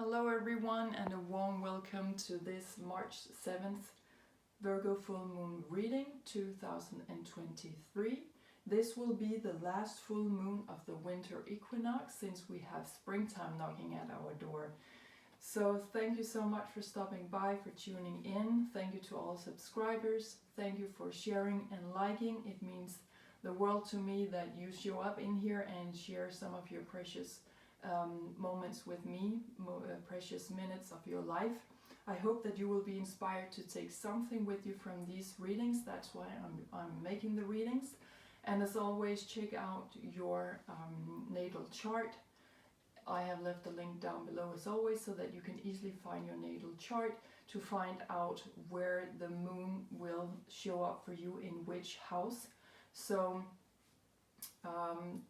Hello everyone and a warm welcome to this March 7th Virgo full moon reading 2023. This will be the last full moon of the winter equinox since we have springtime knocking at our door. So thank you so much for stopping by, for tuning in. Thank you to all subscribers. Thank you for sharing and liking. It means the world to me that you show up in here and share some of your precious moments with me, precious minutes of your life. I hope that you will be inspired to take something with you from these readings. That's why I'm making the readings. And as always, check out your natal chart. I have left a link down below as always so that you can easily find your natal chart to find out where the moon will show up for you in which house. So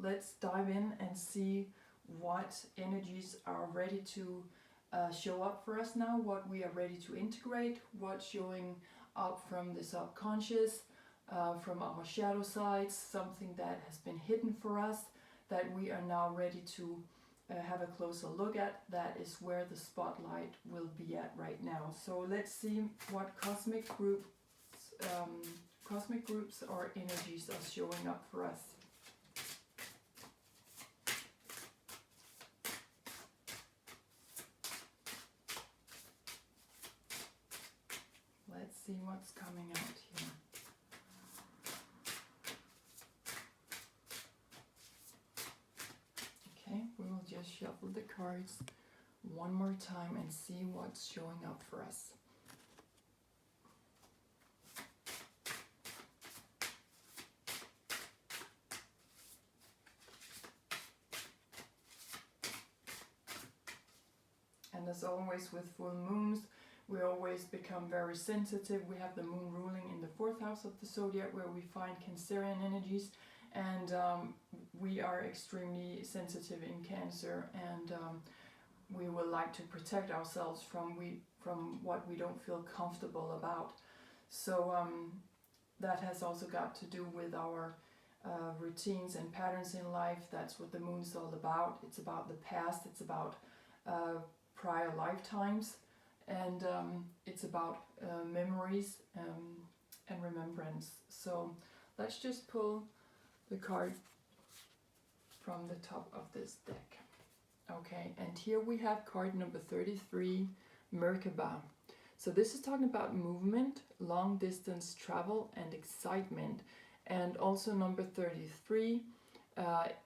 let's dive in and see what energies are ready to show up for us now, what we are ready to integrate, what's showing up from the subconscious, from our shadow sides, something that has been hidden for us that we are now ready to have a closer look at. That is where the spotlight will be at right now. So let's see what cosmic groups or energies are showing up for us. Let's see what's coming out here. Okay, we will just shuffle the cards one more time and see what's showing up for us. And as always with full moons, we always become very sensitive. We have the moon ruling in the 4th house of the zodiac where we find Cancerian energies, and we are extremely sensitive in Cancer, and we will like to protect ourselves from what we don't feel comfortable about. So that has also got to do with our routines and patterns in life. That's what the moon is all about. It's about the past, it's about prior lifetimes, and it's about memories and remembrance. So let's just pull the card from the top of this deck. Okay, and here we have card number 33, Merkaba. So this is talking about movement, long distance travel and excitement. And also number 33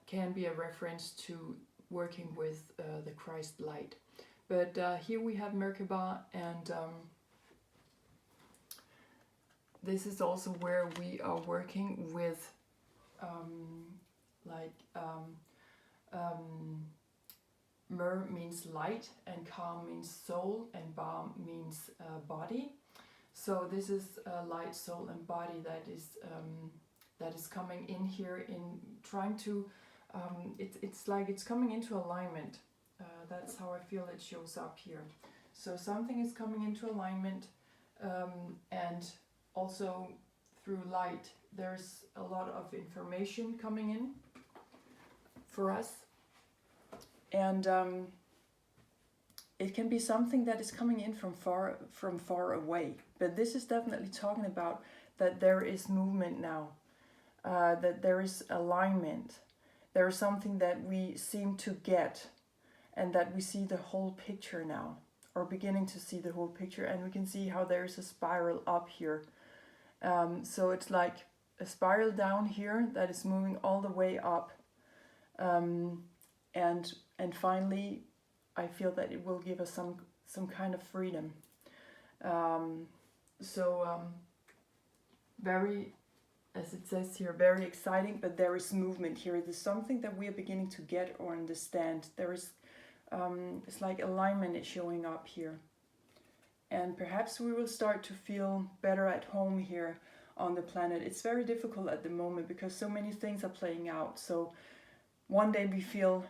can be a reference to working with the Christ light. But here we have Merkaba, and this is also where we are working with Mer means light, and Ka means soul, and Ba means body. So this is light, soul, and body that is coming in here in trying to. It's like it's coming into alignment. That's how I feel it shows up here. So something is coming into alignment, and also through light there's a lot of information coming in for us, and it can be something that is coming in from far away, but this is definitely talking about that there is movement now, that there is alignment, there is something that we seem to get, and that we see the whole picture now, or beginning to see the whole picture, and we can see how there's a spiral up here. So it's like a spiral down here that is moving all the way up, and finally I feel that it will give us some kind of freedom. Very, as it says here, very exciting, but there is movement here. There's something that we are beginning to get or understand. There is it's like alignment is showing up here, and perhaps we will start to feel better at home here on the planet. It's very difficult at the moment because so many things are playing out. So one day we feel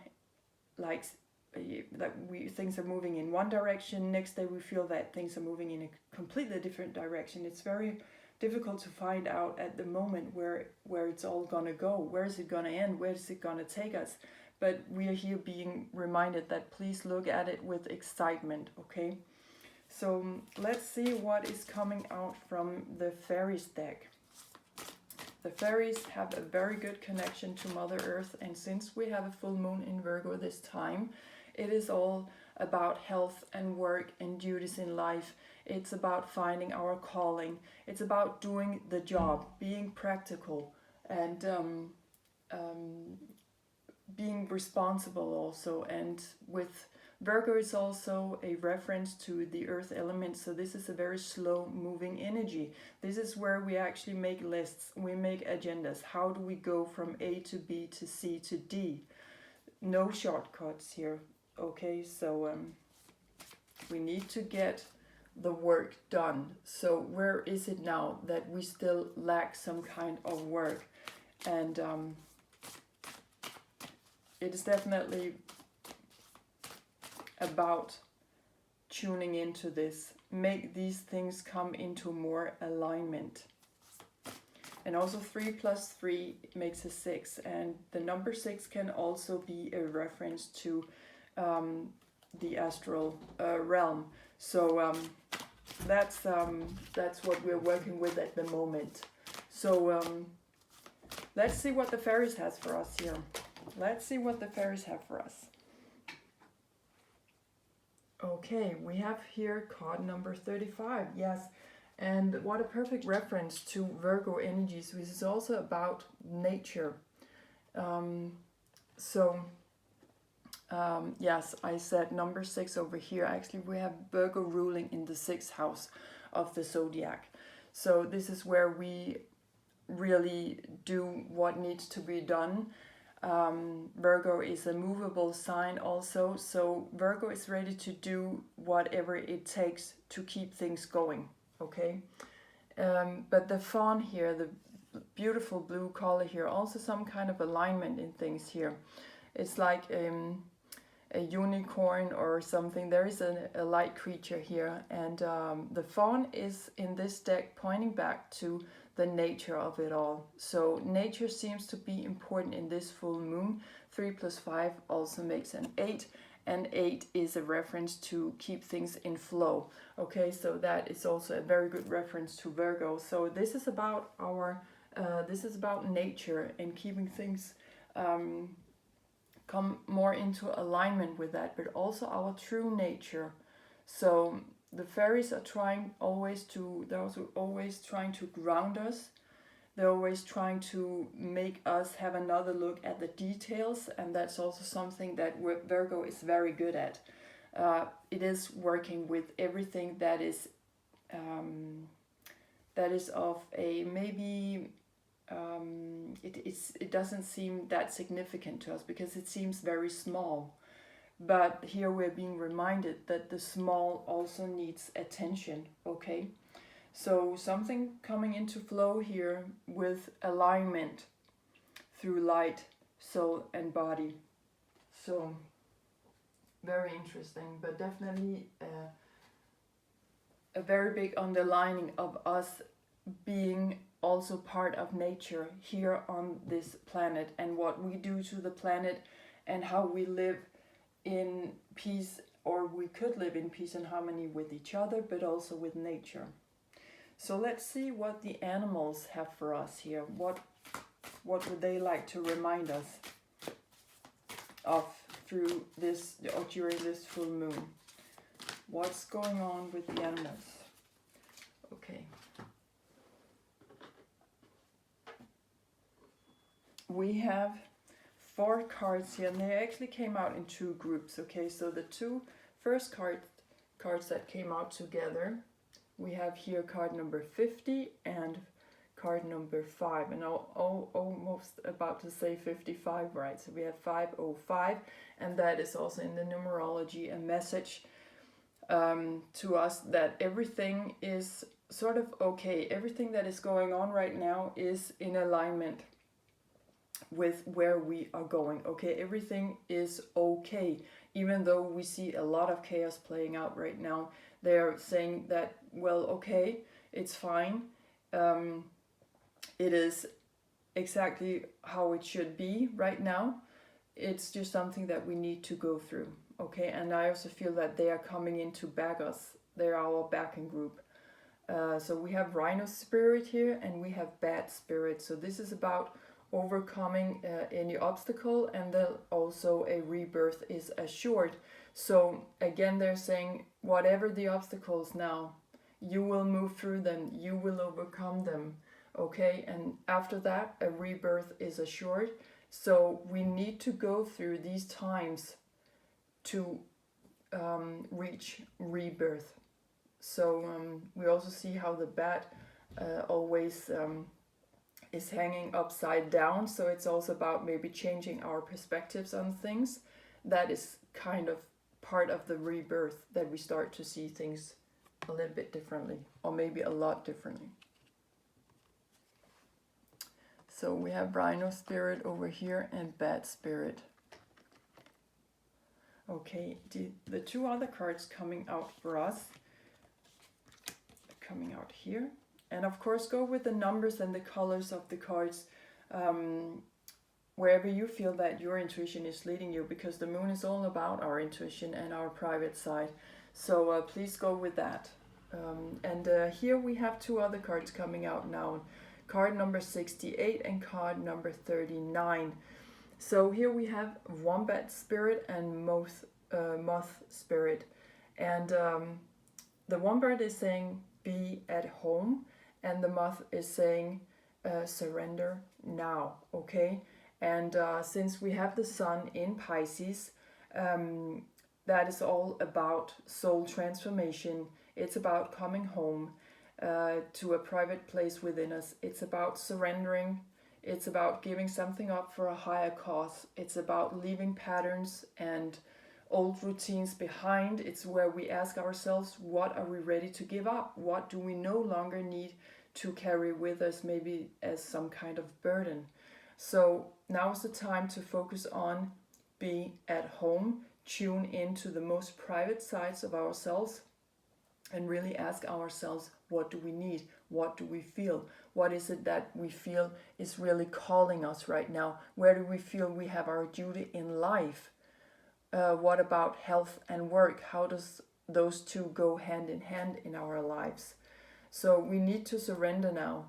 like things are moving in one direction, next day we feel that things are moving in a completely different direction. It's very difficult to find out at the moment where it's all gonna go, where is it gonna end, where is it gonna take us. but we are here being reminded that please look at it with excitement, okay? So let's see what is coming out from the fairies deck. The fairies have a very good connection to Mother Earth, and since we have a full moon in Virgo this time, it is all about health and work and duties in life. It's about finding our calling. It's about doing the job, being practical, and being responsible also. And with Virgo is also a reference to the earth element, so this is a very slow moving energy. This is where we actually make lists, we make agendas. How do we go from A to B to C to D? No shortcuts here, okay? So we need to get the work done. So where is it now that we still lack some kind of work? And it is definitely about tuning into this, make these things come into more alignment. And also 3 plus 3 makes a 6, and the number 6 can also be a reference to the astral realm. So that's what we're working with at the moment. So let's see what the fairies has for us here. Let's see what the fairies have for us. Okay, we have here card number 35, yes, and what a perfect reference to Virgo energies, which is also about nature. Yes, I said number 6 over here. Actually, we have Virgo ruling in the 6th house of the zodiac. So this is where we really do what needs to be done. Virgo is a movable sign also, so Virgo is ready to do whatever it takes to keep things going, okay? But the fawn here, the beautiful blue color here, also some kind of alignment in things here. It's like a unicorn or something. There is a light creature here, and the fawn is in this deck pointing back to the nature of it all. So nature seems to be important in this full moon. 3 plus 5 also makes an 8, and 8 is a reference to keep things in flow. Okay, so that is also a very good reference to Virgo. So this is about our this is about nature and keeping things come more into alignment with that, but also our true nature. So the fairies are they're also always trying to ground us. They're always trying to make us have another look at the details, and that's also something that Virgo is very good at. It is working with everything that is of a maybe it doesn't seem that significant to us because it seems very small. But here we're being reminded that the small also needs attention, okay? So something coming into flow here with alignment through light, soul and body. So very interesting, but definitely a very big underlining of us being also part of nature here on this planet, and what we do to the planet and how we live in peace, or we could live in peace and harmony with each other, but also with nature. So let's see what the animals have for us here. What would they like to remind us of through this or during this full moon? What's going on with the animals? Okay. We have 4 cards here, and they actually came out in 2 groups. Okay, so the 2 first cards that came out together, we have here card number 50 and card number 5, and I'm almost about to say 55, right? So we have 505, and that is also in the numerology a message to us that everything is sort of okay. Everything that is going on right now is in alignment with where we are going, okay? Everything is okay, even though we see a lot of chaos playing out right now. They are saying that, well, okay, it's fine. It is exactly how it should be right now. it's just something that we need to go through, okay? And I also feel that they are coming in to back us. They're our backing group. So we have Rhino spirit here, and we have Bat spirit. So this is about overcoming any obstacle, and then also a rebirth is assured. So again, they're saying whatever the obstacles now, you will move through them, you will overcome them, okay? And after that, a rebirth is assured. So we need to go through these times to reach rebirth. So we also see how the bat always is hanging upside down. So it's also about maybe changing our perspectives on things. That is kind of part of the rebirth, that we start to see things a little bit differently, or maybe a lot differently. So we have Rhino spirit over here and Bat spirit. Okay, the two other cards coming out for us, coming out here. And of course, go with the numbers and the colors of the cards wherever you feel that your intuition is leading you, because the moon is all about our intuition and our private side. So please go with that. And here we have two other cards coming out now. Card number 68 and card number 39. So here we have Wombat spirit and Moth spirit. And the Wombat is saying be at home, and the Moth is saying surrender now, okay? And since we have the sun in Pisces, that is all about soul transformation. It's about coming home to a private place within us. It's about surrendering. It's about giving something up for a higher cause. It's about leaving patterns and old routines behind. It's where we ask ourselves, what are we ready to give up? What do we no longer need to carry with us, maybe as some kind of burden? So now is the time to focus on being at home, tune into the most private sides of ourselves, and really ask ourselves, what do we need? What do we feel? What is it that we feel is really calling us right now? Where do we feel we have our duty in life? What about health and work? How does those two go hand in hand in our lives? So we need to surrender now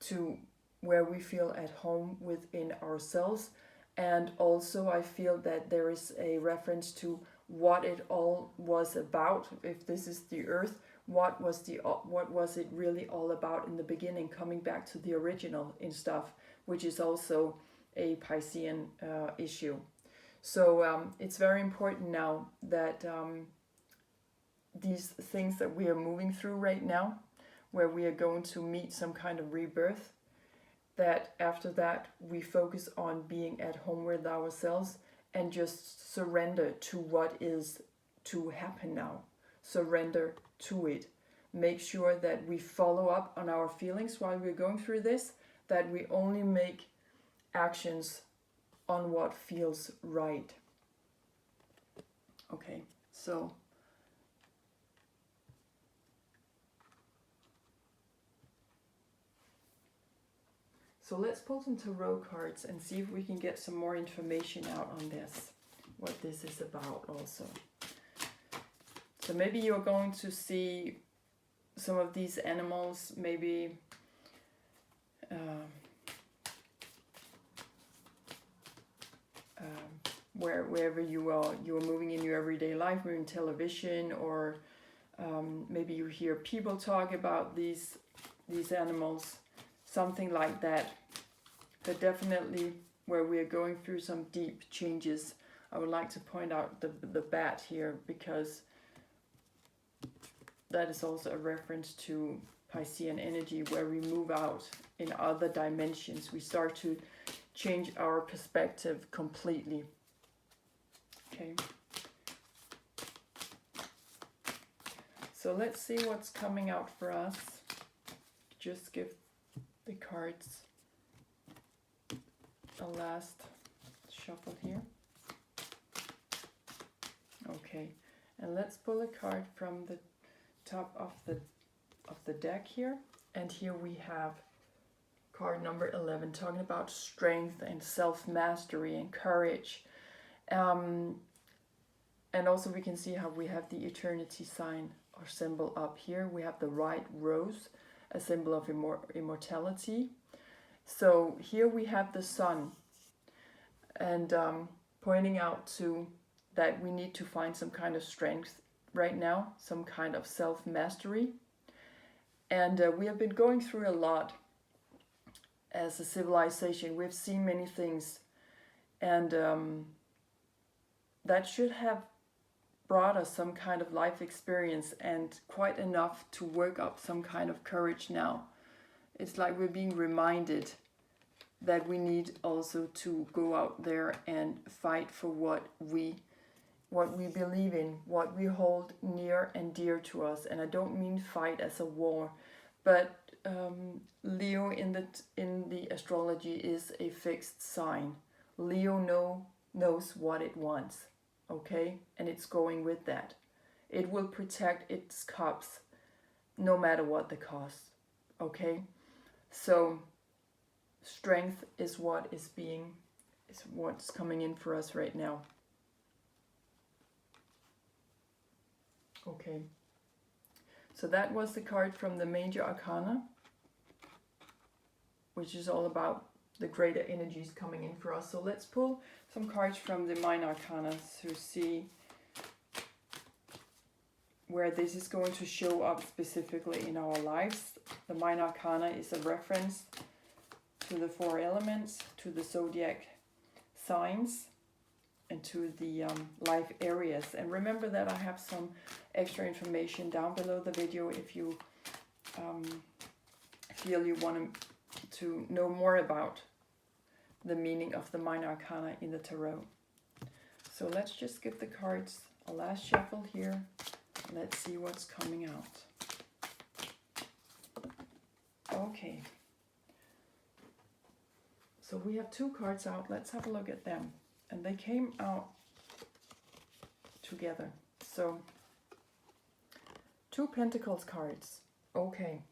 to where we feel at home within ourselves. And also I feel that there is a reference to what it all was about. If this is the earth, what was it really all about in the beginning, coming back to the original in stuff, which is also a Piscean issue. So it's very important now that these things that we are moving through right now, where we are going to meet some kind of rebirth, that after that we focus on being at home with ourselves and just surrender to what is to happen now. Surrender to it. Make sure that we follow up on our feelings while we're going through this, that we only make actions on what feels right. Okay, so let's pull some tarot cards and see if we can get some more information out on this, what this is about also. So maybe you're going to see some of these animals, maybe wherever you are moving in your everyday life, maybe in television, or maybe you hear people talk about these animals, something like that. But definitely where we are going through some deep changes. I would like to point out the bat here, because that is also a reference to Piscean energy, where we move out in other dimensions. We start to change our perspective completely. Okay. So let's see what's coming out for us. Just give the cards a last shuffle here. Okay, and let's pull a card from the top of the deck here. And here we have Card number 11, talking about strength and self-mastery and courage. And also we can see how we have the eternity sign or symbol up here. We have the right rose, a symbol of immortality. So here we have the sun, and pointing out to that we need to find some kind of strength right now, some kind of self-mastery. And we have been going through a lot as a civilization. We've seen many things, and that should have brought us some kind of life experience and quite enough to work up some kind of courage now. It's like we're being reminded that we need also to go out there and fight for what we believe in, what we hold near and dear to us. And I don't mean fight as a war, but Leo in the astrology is a fixed sign. Leo knows what it wants, okay? And it's going with that. It will protect its cups no matter what the cost, okay? So strength is what's coming in for us right now. Okay, so that was the card from the Major Arcana, which is all about the greater energies coming in for us. So let's pull some cards from the Minor Arcana to see where this is going to show up specifically in our lives. The Minor Arcana is a reference to the 4 elements, to the zodiac signs, and to the life areas. And remember that I have some extra information down below the video if you feel you want to know more about the meaning of the Minor Arcana in the Tarot. So let's just give the cards a last shuffle here. Let's see what's coming out. Okay. So we have 2 cards out. Let's have a look at them. And they came out together. So 2 Pentacles cards. Okay.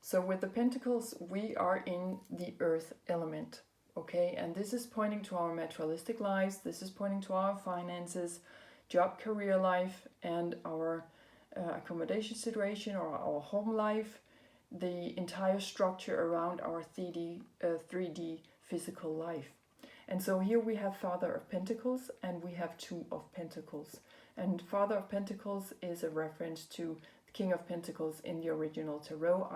So with the Pentacles, we are in the Earth element. Okay. And this is pointing to our materialistic lives. This is pointing to our finances, job, career life, and our accommodation situation or our home life. The entire structure around our 3D physical life. And so here we have Father of Pentacles and we have 2 of Pentacles. And Father of Pentacles is a reference to the King of Pentacles in the original Tarot.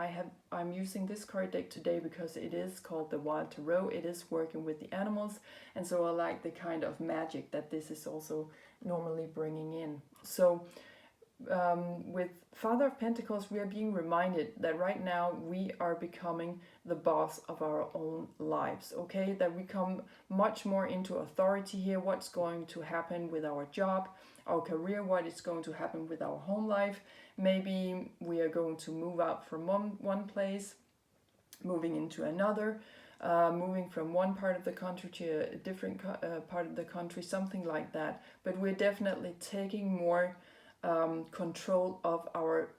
I'm using this card deck today because it is called the Wild Tarot. It is working with the animals, and so I like the kind of magic that this is also normally bringing in. So with Father of Pentacles, we are being reminded that right now we are becoming the boss of our own lives, okay? That we come much more into authority here, what's going to happen with our job, our career, what is going to happen with our home life. Maybe we are going to move out from one place, moving into another, moving from one part of the country to a different part of the country, something like that. But we're definitely taking more control of our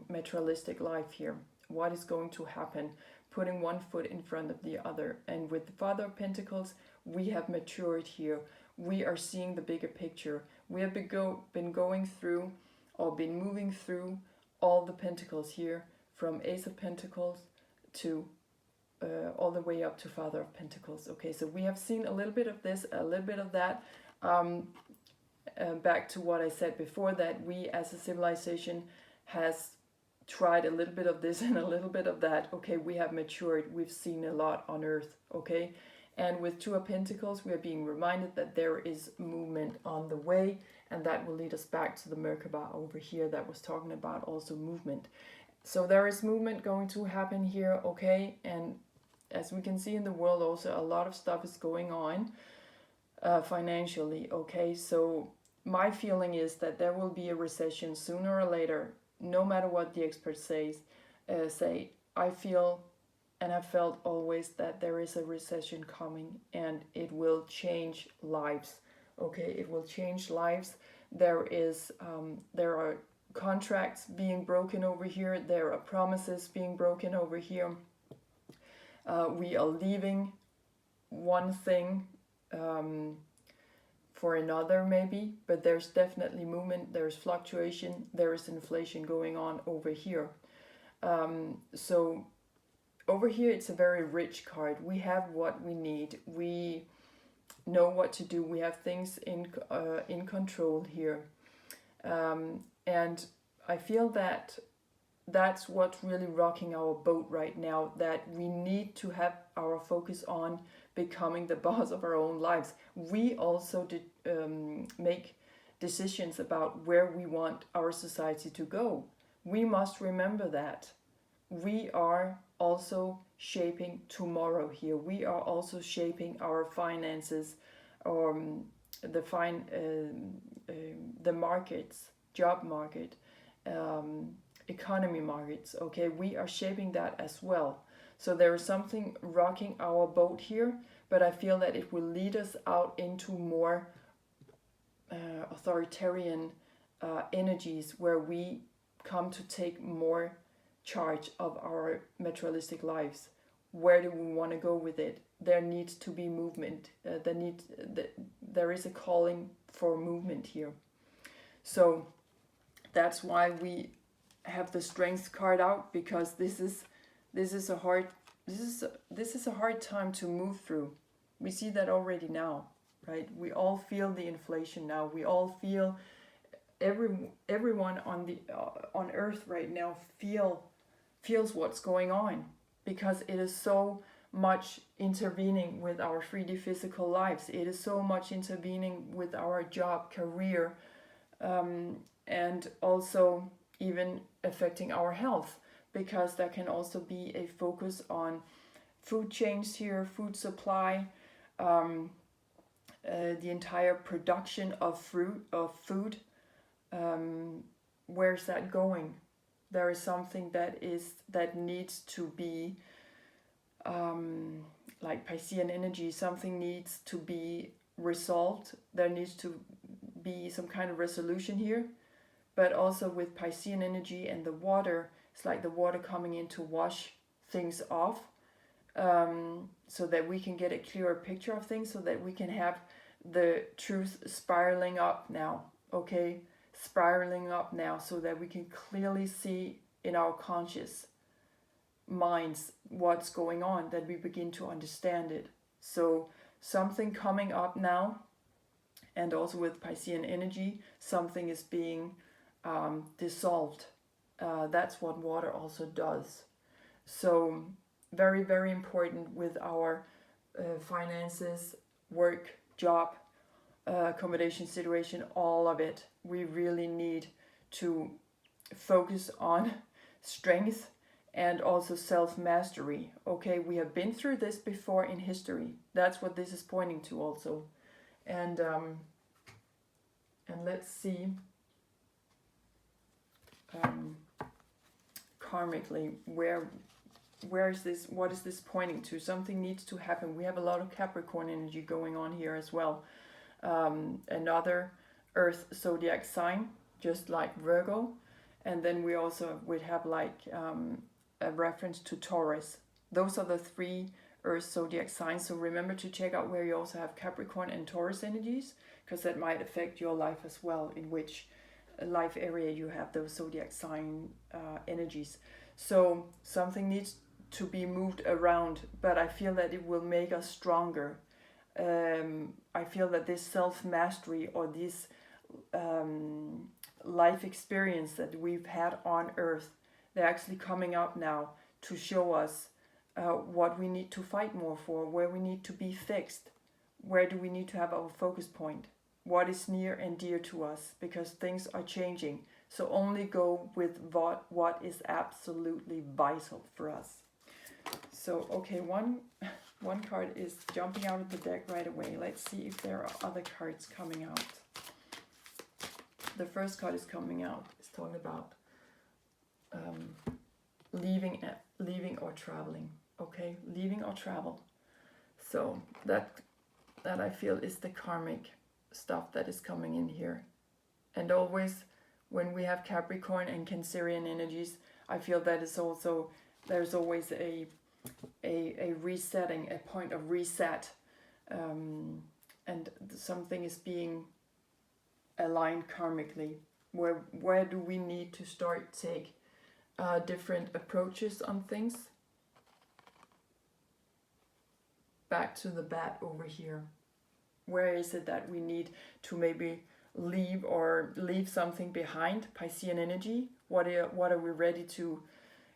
materialistic life here. What is going to happen? Putting one foot in front of the other. And with the Father of Pentacles, we have matured here. We are seeing the bigger picture. We have been going through or been moving through all the Pentacles here, from Ace of Pentacles to all the way up to Father of Pentacles. Okay, so we have seen a little bit of this, a little bit of that. Back to what I said before, that we as a civilization has tried a little bit of this and a little bit of that. Okay, we have matured. We've seen a lot on Earth. Okay, and with 2 of Pentacles, we are being reminded that there is movement on the way, and that will lead us back to the Merkaba over here that was talking about also movement. So there is movement going to happen here. Okay, and as we can see in the world also, a lot of stuff is going on financially. Okay, so my feeling is that there will be a recession sooner or later, no matter what the experts say. I feel and have felt always that there is a recession coming, and it will change lives. Okay, it will change lives. There are contracts being broken over here. There are promises being broken over here. We are leaving one thing for another maybe, but there's definitely movement, there's fluctuation, there is inflation going on over here. So over here it's a very rich card. We have what we need. We know what to do. We have things in control here. And I feel that that's what's really rocking our boat right now, that we need to have our focus on becoming the boss of our own lives. We also make decisions about where we want our society to go. We must remember that. We are also shaping tomorrow here. We are also shaping our finances, the markets, job market, economy markets. Okay, we are shaping that as well. So there is something rocking our boat here, but I feel that it will lead us out into more authoritarian energies, where we come to take more charge of our materialistic lives. Where do we want to go with it? There needs to be movement. There is a calling for movement here. So that's why we have the Strength card out, because this is a hard time to move through. We see that already now, right? We all feel the inflation now. We all feel, everyone on Earth right now feels what's going on, because it is so much intervening with our 3D physical lives. It is so much intervening with our job, career, and also even affecting our health, because there can also be a focus on food chains here, food supply, the entire production of food. Where's that going? There is something that needs to be, like Piscean energy, something needs to be resolved. There needs to be some kind of resolution here. But also with Piscean energy and the water, it's like the water coming in to wash things off, so that we can get a clearer picture of things, so that we can have the truth spiraling up now, okay? Spiraling up now, so that we can clearly see in our conscious minds what's going on, that we begin to understand it. So something coming up now, and also with Piscean energy, something is being dissolved. That's what water also does. So very, very important with our finances, work, job, accommodation situation, all of it. We really need to focus on strength and also self-mastery. Okay, we have been through this before in history. That's what this is pointing to also. And let's see, karmically, where is this, what is this pointing to? Something needs to happen. We have a lot of Capricorn energy going on here as well. Another Earth zodiac sign, just like Virgo. And then we also would have like a reference to Taurus. Those are the three Earth zodiac signs. So remember to check out where you also have Capricorn and Taurus energies, because that might affect your life as well, in which life area you have those zodiac sign energies. So something needs to be moved around, but I feel that it will make us stronger. I feel that this self-mastery, or this life experience that we've had on Earth, they're actually coming up now to show us what we need to fight more for, where we need to be fixed, where do we need to have our focus point, what is near and dear to us, because things are changing. So only go with what is absolutely vital for us. So, okay, one card is jumping out of the deck right away. Let's see if there are other cards coming out. The first card is coming out. It's talking about leaving or traveling. Okay, leaving or travel. So that I feel is the karmic stuff that is coming in here. And always when we have Capricorn and Cancerian energies, I feel that is also, there's always a a resetting, a point of reset, and something is being aligned karmically. Where do we need to start take different approaches on things? Back to the bat over here. Where is it that we need to maybe leave something behind? Piscean energy. What are we ready to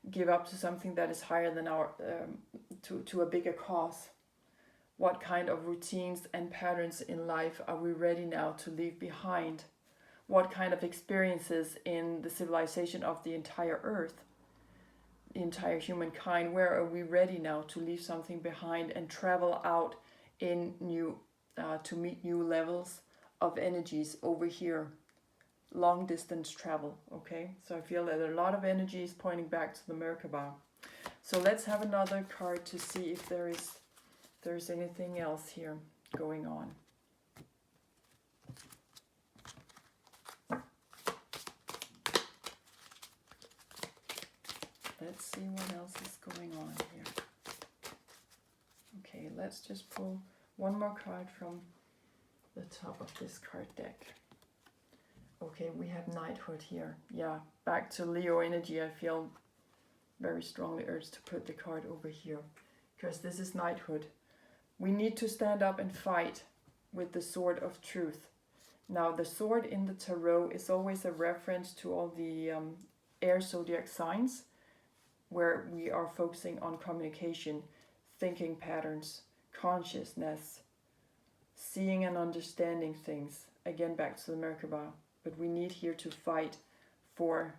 give up to something that is higher than our to a bigger cause? What kind of routines and patterns in life are we ready now to leave behind? What kind of experiences in the civilization of the entire earth, the entire humankind, where are we ready now to leave something behind and travel out in new to meet new levels of energies over here? Long distance travel. Okay, so I feel that a lot of energy is pointing back to the Merkaba. So let's have another card to see if there's anything else here going on. Let's see what else is going on here. Okay, let's just pull one more card from the top of this card deck. Okay, we have knighthood here. Yeah, back to Leo energy. I feel very strongly urged to put the card over here, because this is knighthood. We need to stand up and fight with the sword of truth. Now, the sword in the tarot is always a reference to all the air zodiac signs, where we are focusing on communication, thinking patterns, consciousness, seeing and understanding things. Again, back to the Merkaba. But we need here to fight for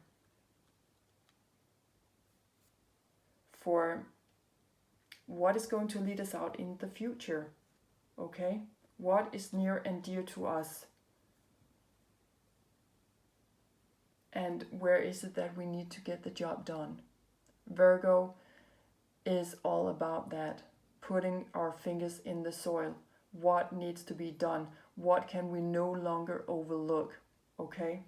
what is going to lead us out in the future. Okay? What is near and dear to us? And where is it that we need to get the job done? Virgo is all about that, putting our fingers in the soil. What needs to be done? What can we no longer overlook? Okay?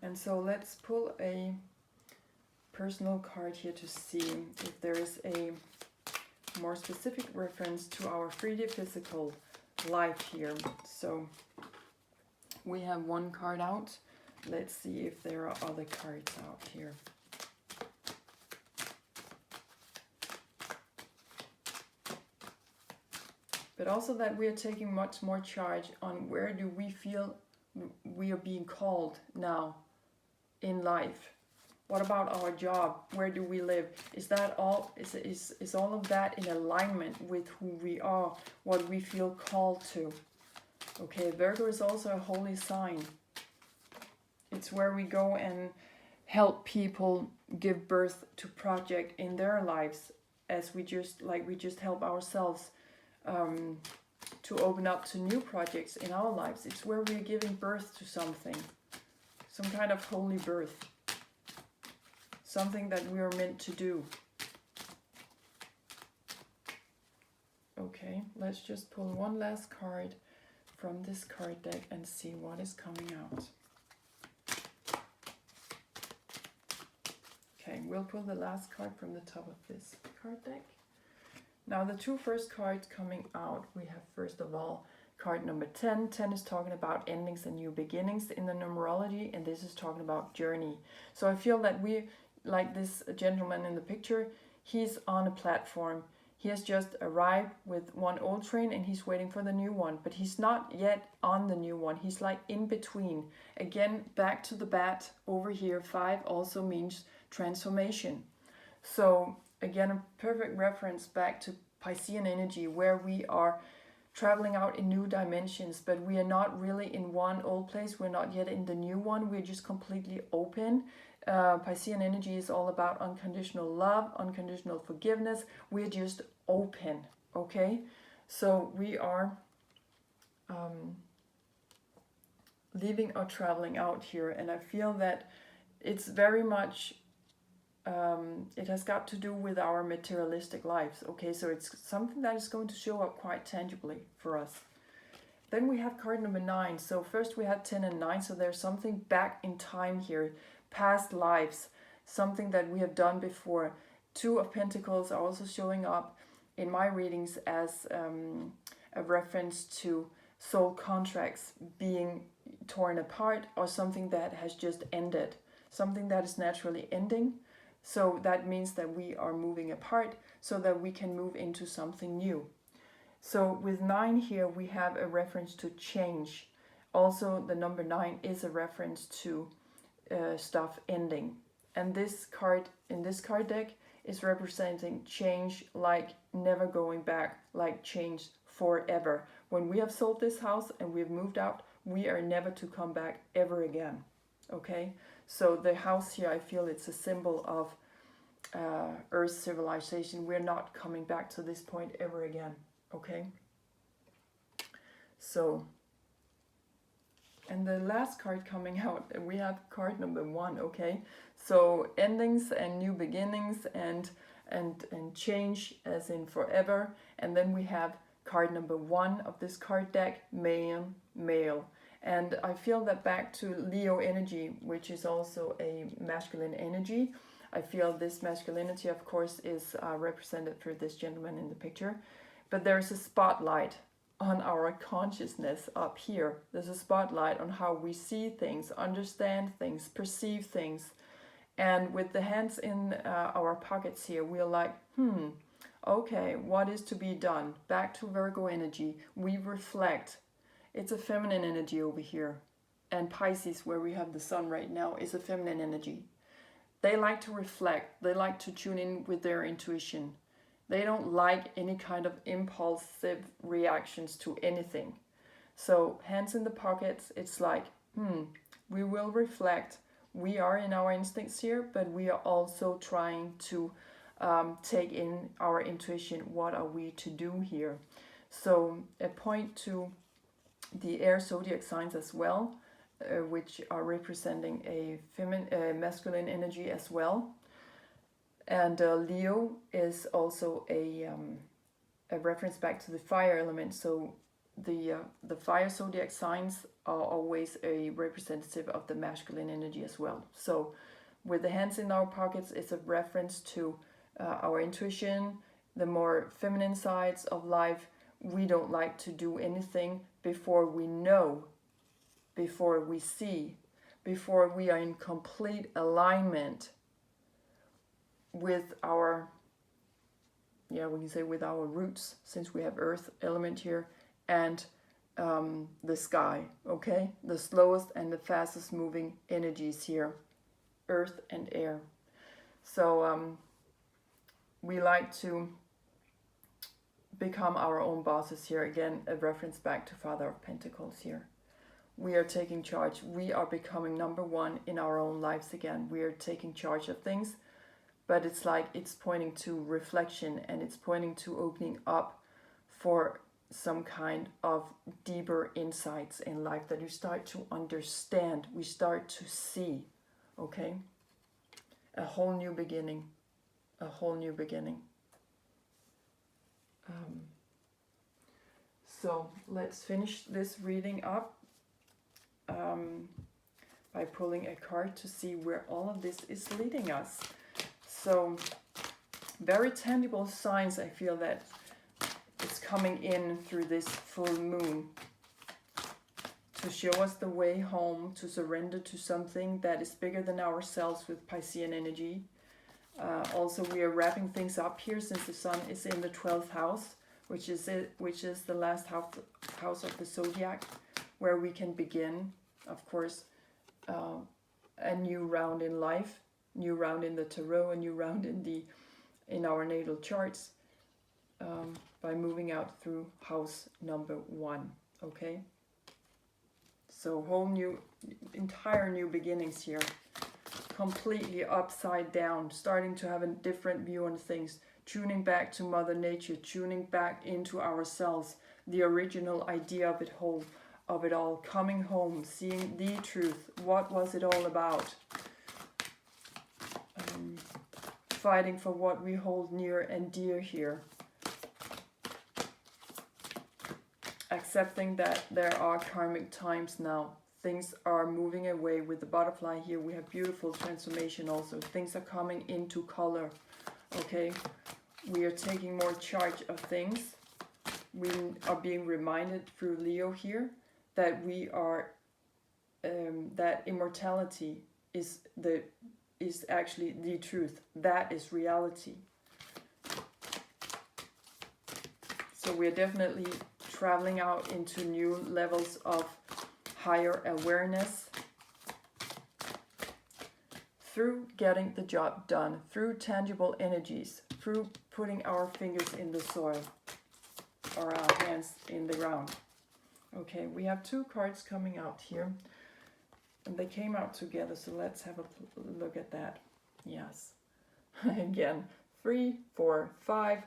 And so let's pull a personal card here to see if there is a more specific reference to our 3D physical life here. So we have one card out. Let's see if there are other cards out here. But also that we are taking much more charge on where do we feel we are being called now in life. What about our job? Where do we live? Is that all? Is all of that in alignment with who we are, what we feel called to? Okay, Virgo is also a holy sign. It's where we go and help people give birth to project in their lives, as we just help ourselves to open up to new projects in our lives. It's where we're giving birth to something, some kind of holy birth, something that we are meant to do. Okay, let's just pull one last card from this card deck and see what is coming out. Okay, we'll pull the last card from the top of this card deck. Now, the two first cards coming out, we have first of all card number 10. 10 is talking about endings and new beginnings in the numerology, and this is talking about journey. So I feel that we, like this gentleman in the picture, he's on a platform. He has just arrived with one old train and he's waiting for the new one, but he's not yet on the new one. He's like in between. Again, back to the bat over here. 5 also means transformation. So again, a perfect reference back to Piscean energy, where we are traveling out in new dimensions, but we are not really in one old place. We're not yet in the new one. We're just completely open. Piscean energy is all about unconditional love, unconditional forgiveness. We're just open, okay? So we are leaving or traveling out here, and I feel that it's very much it has got to do with our materialistic lives. Okay, so it's something that is going to show up quite tangibly for us. Then we have card number 9. So first we had 10 and 9, so there's something back in time here, past lives, something that we have done before. Two of Pentacles are also showing up in my readings as a reference to soul contracts being torn apart, or something that has just ended, something that is naturally ending. So that means that we are moving apart so that we can move into something new. So with 9 here, we have a reference to change. Also, the number 9 is a reference to stuff ending. And this card in this card deck is representing change, like never going back, like change forever. When we have sold this house and we've moved out, we are never to come back ever again. Okay? So the house here, I feel it's a symbol of Earth civilization. We're not coming back to this point ever again. Okay? So, and the last card coming out, we have card number 1, okay? So endings and new beginnings and change as in forever. And then we have card number 1 of this card deck, man, male. And I feel that back to Leo energy, which is also a masculine energy. I feel this masculinity, of course, is represented through this gentleman in the picture. But there's a spotlight on our consciousness up here. There's a spotlight on how we see things, understand things, perceive things. And with the hands in our pockets here, we're like, okay, what is to be done? Back to Virgo energy. We reflect. It's a feminine energy over here. And Pisces, where we have the sun right now, is a feminine energy. They like to reflect. They like to tune in with their intuition. They don't like any kind of impulsive reactions to anything. So hands in the pockets, it's like, we will reflect. We are in our instincts here, but we are also trying to take in our intuition. What are we to do here? So a point to the air zodiac signs as well, which are representing a masculine energy as well. And Leo is also a reference back to the fire element. So the fire zodiac signs are always a representative of the masculine energy as well. So with the hands in our pockets, it's a reference to our intuition, the more feminine sides of life. We don't like to do anything before we know, before we see, before we are in complete alignment with our, we can say with our roots, since we have earth element here, and the sky, okay? The slowest and the fastest moving energies here, earth and air. So we like to become our own bosses here. Again, a reference back to Father of Pentacles here. We are taking charge. We are becoming number 1 in our own lives again. We are taking charge of things. But it's like it's pointing to reflection, and it's pointing to opening up for some kind of deeper insights in life that you start to understand. We start to see, okay? A whole new beginning. A whole new beginning. So let's finish this reading up by pulling a card to see where all of this is leading us. So, very tangible signs, I feel, that it's coming in through this full moon to show us the way home, to surrender to something that is bigger than ourselves with Piscean energy. Also, we are wrapping things up here since the sun is in the 12th house, which is the last house of the zodiac, where we can begin, of course, a new round in life. New round in the tarot, a new round in our natal charts, by moving out through house number 1. Okay, so whole new, entire new beginnings here, completely upside down, starting to have a different view on things, tuning back to Mother Nature, tuning back into ourselves, the original idea of it all, coming home, seeing the truth. What was it all about? Fighting for what we hold near and dear here. Accepting that there are karmic times now. things are moving away. With the butterfly here, we have beautiful transformation also. Things are coming into color, okay? We are taking more charge of things. We are being reminded through Leo here that we are, that immortality is actually the truth. That is reality. So we're definitely traveling out into new levels of higher awareness through getting the job done, through tangible energies, through putting our fingers in the soil or our hands in the ground. Okay, we have two cards coming out here, and they came out together, so let's have a look at that. Yes. Again, 3, 4, 5,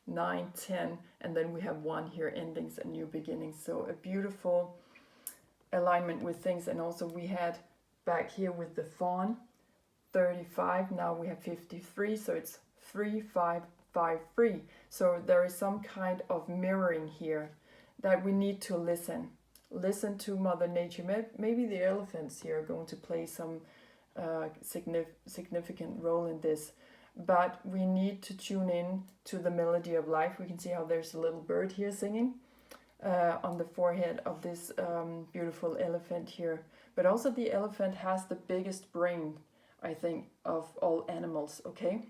9, 10, and then we have 1 here, endings and new beginnings. So a beautiful alignment with things. And also we had back here with the fawn 35, now we have 53, so it's 3, 5, 5, 3. So there is some kind of mirroring here that we need to listen to Mother Nature. Maybe the elephants here are going to play some significant role in this, but we need to tune in to the melody of life. We can see how there's a little bird here singing on the forehead of this beautiful elephant here. But also the elephant has the biggest brain, I think, of all animals, okay?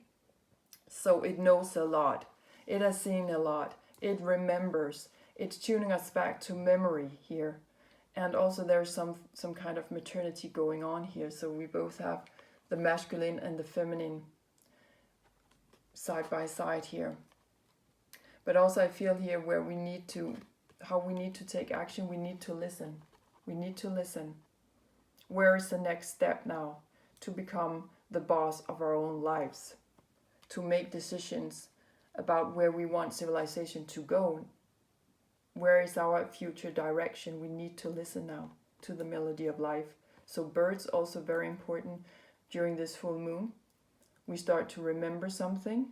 So it knows a lot. It has seen a lot. It remembers. It's tuning us back to memory here. And also there's some kind of maternity going on here. So we both have the masculine and the feminine side by side here. But also I feel here where we need to, how we need to take action, we need to listen. We need to listen. Where is the next step now? To become the boss of our own lives. To make decisions about where we want civilization to go. Where is our future direction? We need to listen now to the melody of life. So birds also very important during this full moon. We start to remember something.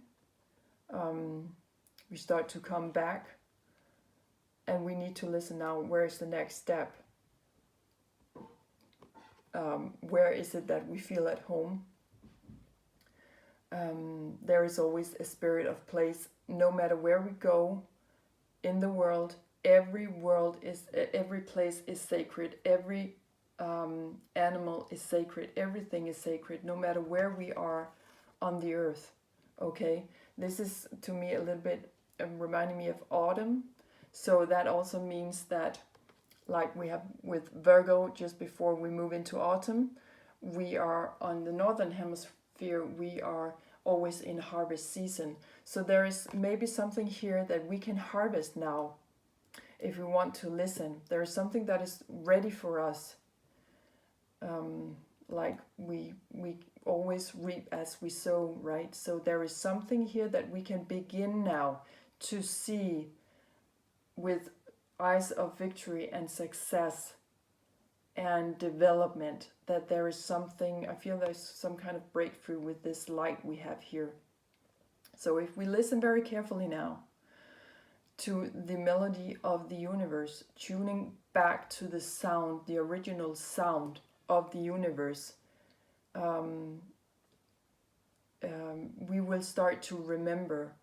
We start to come back. And we need to listen now. Where is the next step? Where is it that we feel at home? There is always a spirit of place. No matter where we go in the world, every place is sacred. Every animal is sacred. Everything is sacred, no matter where we are on the earth. Okay, this is to me a little bit reminding me of autumn. So that also means that, like we have with Virgo, just before we move into autumn, we are on the northern hemisphere, we are always in harvest season. So there is maybe something here that we can harvest now if we want to listen. There is something that is ready for us. Like we always reap as we sow, right? So there is something here that we can begin now to see with eyes of victory and success and development, that there is something, I feel there's some kind of breakthrough with this light we have here. So if we listen very carefully now to the melody of the universe, tuning back to the sound, the original sound of the universe, we will start to remember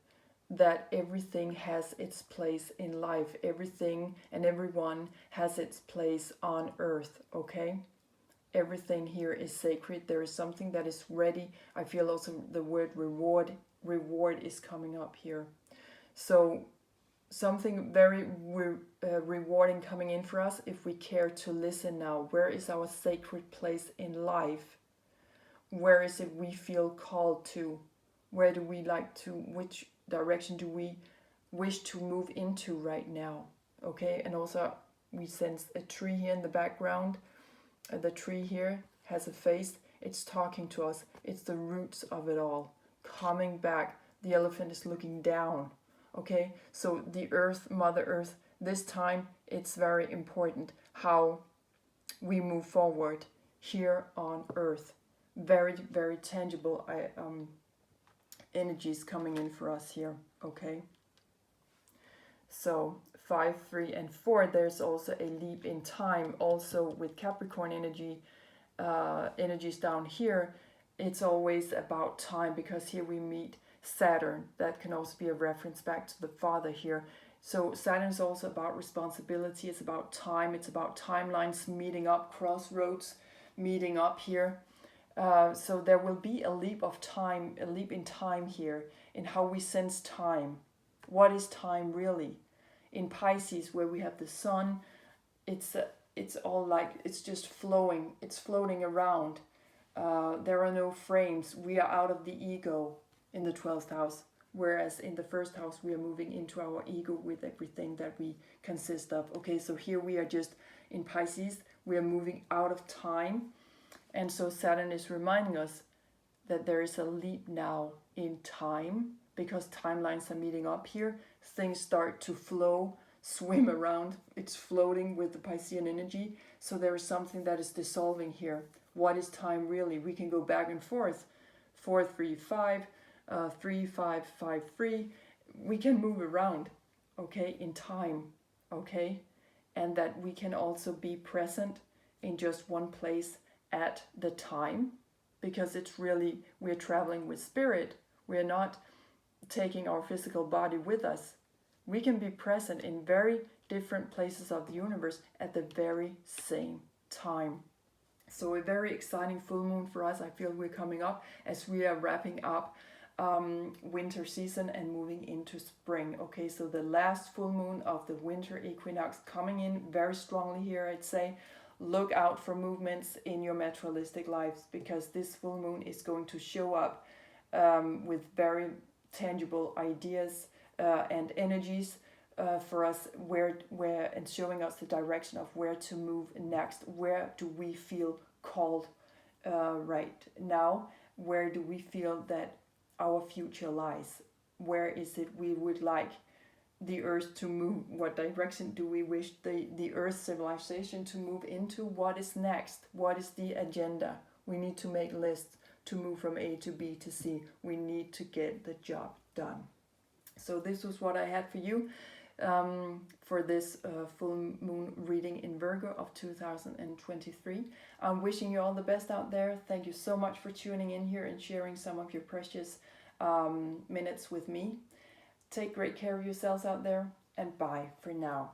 that everything has its place in life. Everything and everyone has its place on earth, okay? Everything here is sacred. There is something that is ready. I feel also the word reward is coming up here. So something very rewarding coming in for us if we care to listen now. Where is our sacred place in life? Where is it we feel called to? Where do we like to, which direction do we wish to move into right now? Okay, and also we sense a tree here in the background. The tree here has a face. It's talking to us. It's the roots of it all coming back. The elephant is looking down. Okay, so the earth, Mother Earth, this time it's very important how we move forward here on earth. Very, very tangible energies coming in for us here. Okay, so 5, 3, and 4, there's also a leap in time. Also with Capricorn energy, energies down here, it's always about time, because here we meet Saturn. That can also be a reference back to the father here. So Saturn is also about responsibility. It's about time. It's about timelines meeting up, crossroads meeting up here. So there will be a leap of time, a leap in time here, in how we sense time. What is time really? In Pisces, where we have the sun, it's all like, it's just flowing. It's floating around. There are no frames. We are out of the ego in the 12th house. Whereas in the first house, we are moving into our ego with everything that we consist of. Okay, so here we are just in Pisces. We are moving out of time. And so Saturn is reminding us that there is a leap now in time, because timelines are meeting up here. Things start to flow, swim around. It's floating with the Piscean energy. So there is something that is dissolving here. What is time really? We can go back and forth. 4, 3, 5, 3, 5, 5, 3. We can move around, okay, in time, okay? And that we can also be present in just one place at the time, because it's really, we're traveling with spirit. We're not taking our physical body with us. We can be present in very different places of the universe at the very same time. So a very exciting full moon for us. I feel we're coming up as we are wrapping up winter season and moving into spring. Okay, so the last full moon of the winter equinox coming in very strongly here, I'd say. Look out for movements in your materialistic lives, because this full moon is going to show up with very tangible ideas and energies for us, where and showing us the direction of where to move next. Where do we feel called right now? Where do we feel that our future lies? Where is it we would like the earth to move? What direction do we wish the earth civilization to move into? What is next? What is the agenda? We need to make lists to move from A to B to C. We need to get the job done. So this was what I had for you for this full moon reading in Virgo of 2023. I'm wishing you all the best out there. Thank you so much for tuning in here and sharing some of your precious minutes with me. Take great care of yourselves out there, and bye for now.